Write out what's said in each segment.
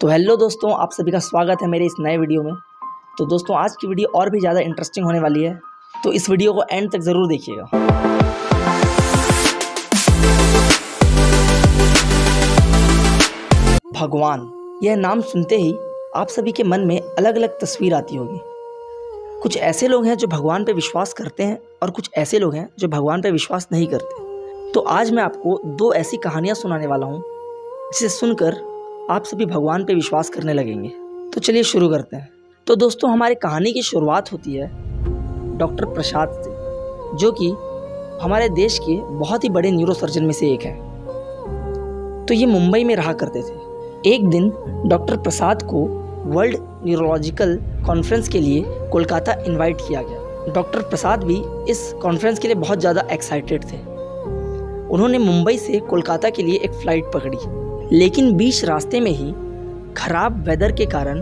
तो हेलो दोस्तों, आप सभी का स्वागत है मेरे इस नए वीडियो में। तो दोस्तों, आज की वीडियो और भी ज़्यादा इंटरेस्टिंग होने वाली है, तो इस वीडियो को एंड तक ज़रूर देखिएगा। भगवान, यह नाम सुनते ही आप सभी के मन में अलग अलग तस्वीर आती होगी। कुछ ऐसे लोग हैं जो भगवान पे विश्वास करते हैं और कुछ ऐसे लोग हैं जो भगवान पे विश्वास नहीं करते। तो आज मैं आपको दो ऐसी कहानियाँ सुनाने वाला हूँ जिसे सुनकर आप सभी भगवान पे विश्वास करने लगेंगे। तो चलिए शुरू करते हैं। तो दोस्तों, हमारी कहानी की शुरुआत होती है डॉक्टर प्रसाद से, जो कि हमारे देश के बहुत ही बड़े न्यूरोसर्जन में से एक हैं। तो ये मुंबई में रहा करते थे। एक दिन डॉक्टर प्रसाद को वर्ल्ड न्यूरोलॉजिकल कॉन्फ्रेंस के लिए कोलकाता इनवाइट किया गया। डॉक्टर प्रसाद भी इस कॉन्फ्रेंस के लिए बहुत ज़्यादा एक्साइटेड थे। उन्होंने मुंबई से कोलकाता के लिए एक फ़्लाइट पकड़ी, लेकिन बीच रास्ते में ही खराब वेदर के कारण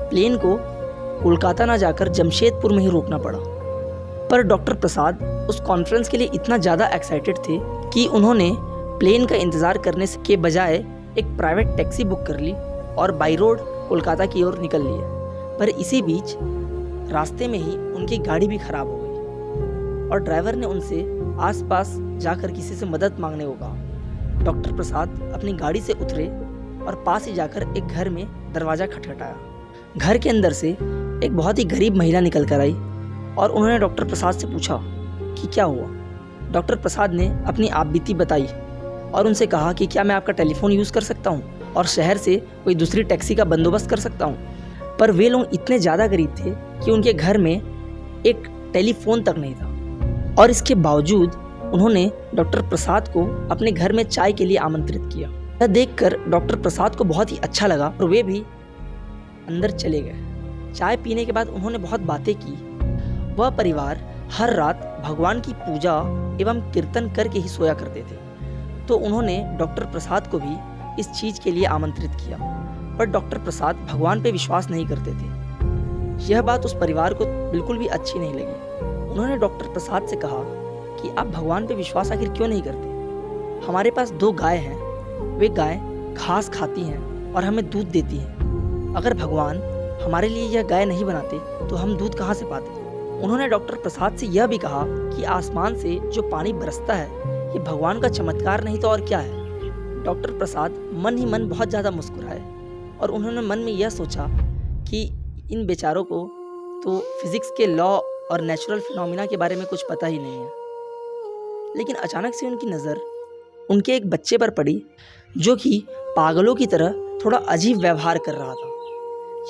प्लेन को कोलकाता ना जाकर जमशेदपुर में ही रोकना पड़ा। पर डॉक्टर प्रसाद उस कॉन्फ्रेंस के लिए इतना ज़्यादा एक्साइटेड थे कि उन्होंने प्लेन का इंतज़ार करने के बजाय एक प्राइवेट टैक्सी बुक कर ली और बाई रोड कोलकाता की ओर निकल लिए। पर इसी बीच रास्ते में ही उनकी गाड़ी भी खराब हो गई और ड्राइवर ने उनसे आसपास जाकर किसी से मदद मांगने को कहा। डॉक्टर प्रसाद अपनी गाड़ी से उतरे और पास ही जाकर एक घर में दरवाज़ा खटखटाया। घर के अंदर से एक बहुत ही गरीब महिला निकल कर आई और उन्होंने डॉक्टर प्रसाद से पूछा कि क्या हुआ। डॉक्टर प्रसाद ने अपनी आपबीती बताई और उनसे कहा कि क्या मैं आपका टेलीफोन यूज़ कर सकता हूँ और शहर से कोई दूसरी टैक्सी का बंदोबस्त कर सकता हूँ। पर वे लोग इतने ज़्यादा गरीब थे कि उनके घर में एक टेलीफोन तक नहीं था, और इसके बावजूद उन्होंने डॉक्टर प्रसाद को अपने घर में चाय के लिए आमंत्रित किया। यह देखकर डॉक्टर प्रसाद को बहुत ही अच्छा लगा और वे भी अंदर चले गए। चाय पीने के बाद उन्होंने बहुत बातें की। वह परिवार हर रात भगवान की पूजा एवं कीर्तन करके ही सोया करते थे। तो उन्होंने डॉक्टर प्रसाद को भी इस चीज़ के लिए आमंत्रित किया, पर डॉक्टर प्रसाद भगवान पे विश्वास नहीं करते थे। यह बात उस परिवार को बिल्कुल भी अच्छी नहीं लगी। उन्होंने डॉक्टर प्रसाद से कहा कि आप भगवान पे विश्वास आखिर क्यों नहीं करते। हमारे पास 2 गाय हैं, वे गाय घास खाती हैं और हमें दूध देती हैं। अगर भगवान हमारे लिए यह गाय नहीं बनाते तो हम दूध कहाँ से पाते। उन्होंने डॉक्टर प्रसाद से यह भी कहा कि आसमान से जो पानी बरसता है ये भगवान का चमत्कार नहीं तो और क्या है। डॉक्टर प्रसाद मन ही मन बहुत ज़्यादा मुस्कुराए और उन्होंने मन में यह सोचा कि इन बेचारों को तो फिज़िक्स के लॉ और नेचुरल फिनोमिना के बारे में कुछ पता ही नहीं है। लेकिन अचानक से उनकी नज़र उनके एक बच्चे पर पड़ी, जो कि पागलों की तरह थोड़ा अजीब व्यवहार कर रहा था।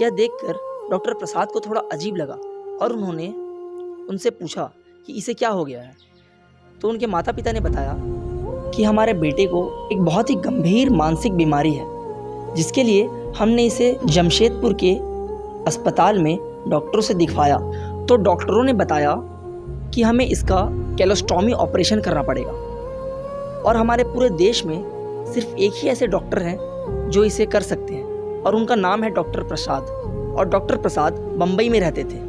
यह देखकर डॉक्टर प्रसाद को थोड़ा अजीब लगा और उन्होंने उनसे पूछा कि इसे क्या हो गया है। तो उनके माता पिता ने बताया कि हमारे बेटे को एक बहुत ही गंभीर मानसिक बीमारी है, जिसके लिए हमने इसे जमशेदपुर के अस्पताल में डॉक्टरों से दिखवाया। तो डॉक्टरों ने बताया कि हमें इसका कैलोस्टॉमी ऑपरेशन करना पड़ेगा और हमारे पूरे देश में सिर्फ एक ही ऐसे डॉक्टर हैं जो इसे कर सकते हैं, और उनका नाम है डॉक्टर प्रसाद। और डॉक्टर प्रसाद बम्बई में रहते थे।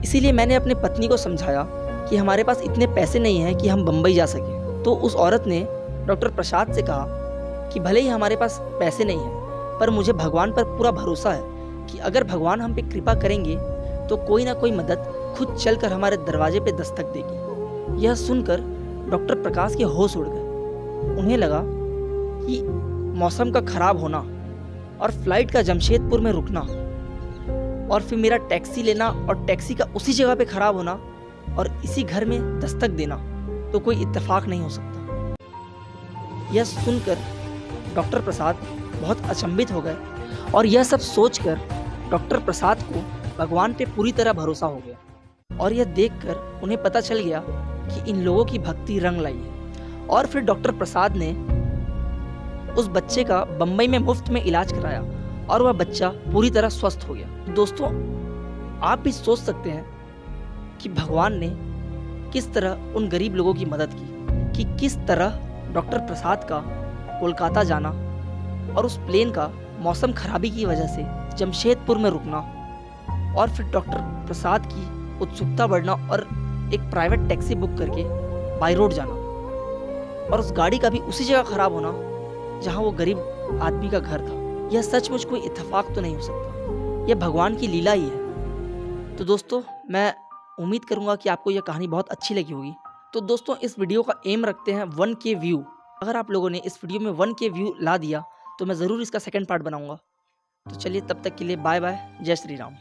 इसीलिए मैंने अपनी पत्नी को समझाया कि हमारे पास इतने पैसे नहीं हैं कि हम बम्बई जा सकें। तो उस औरत ने डॉक्टर प्रसाद से कहा कि भले ही हमारे पास पैसे नहीं हैं, पर मुझे भगवान पर पूरा भरोसा है कि अगर भगवान हम पे कृपा करेंगे तो कोई ना कोई मदद खुद चलकर हमारे दरवाजे पे दस्तक देगी। यह सुनकर डॉक्टर प्रकाश के होश उड़ गए। उन्हें लगा कि मौसम का खराब होना और फ्लाइट का जमशेदपुर में रुकना और फिर मेरा टैक्सी लेना और टैक्सी का उसी जगह पे खराब होना और इसी घर में दस्तक देना तो कोई इत्तेफाक नहीं हो सकता। यह सुनकर डॉक्टर प्रसाद बहुत अचंभित हो गए और यह सब सोचकर डॉक्टर प्रसाद को भगवान पे पूरी तरह भरोसा हो गया। और यह देखकर उन्हें पता चल गया कि इन लोगों की भक्ति रंग लाई है। और फिर डॉक्टर प्रसाद ने उस बच्चे का बम्बई में मुफ्त में इलाज कराया और वह बच्चा पूरी तरह स्वस्थ हो गया। दोस्तों, आप भी सोच सकते हैं कि भगवान ने किस तरह उन गरीब लोगों की मदद की, कि किस तरह डॉक्टर प्रसाद का कोलकाता जाना और उस प्लेन का मौसम खराबी की वजह से जमशेदपुर में रुकना और फिर डॉक्टर प्रसाद की उत्सुकता बढ़ना और एक प्राइवेट टैक्सी बुक करके बाई रोड जाना और उस गाड़ी का भी उसी जगह खराब होना जहाँ वो गरीब आदमी का घर था। यह सचमुच कोई इत्तेफाक तो नहीं हो सकता, यह भगवान की लीला ही है। तो दोस्तों, मैं उम्मीद करूँगा कि आपको यह कहानी बहुत अच्छी लगी होगी। तो दोस्तों, इस वीडियो का एम रखते हैं 1K व्यू। अगर आप लोगों ने इस वीडियो में 1K व्यू ला दिया तो मैं ज़रूर इसका सेकंड पार्ट बनाऊंगा। तो चलिए, तब तक के लिए बाय बाय, जय श्री राम।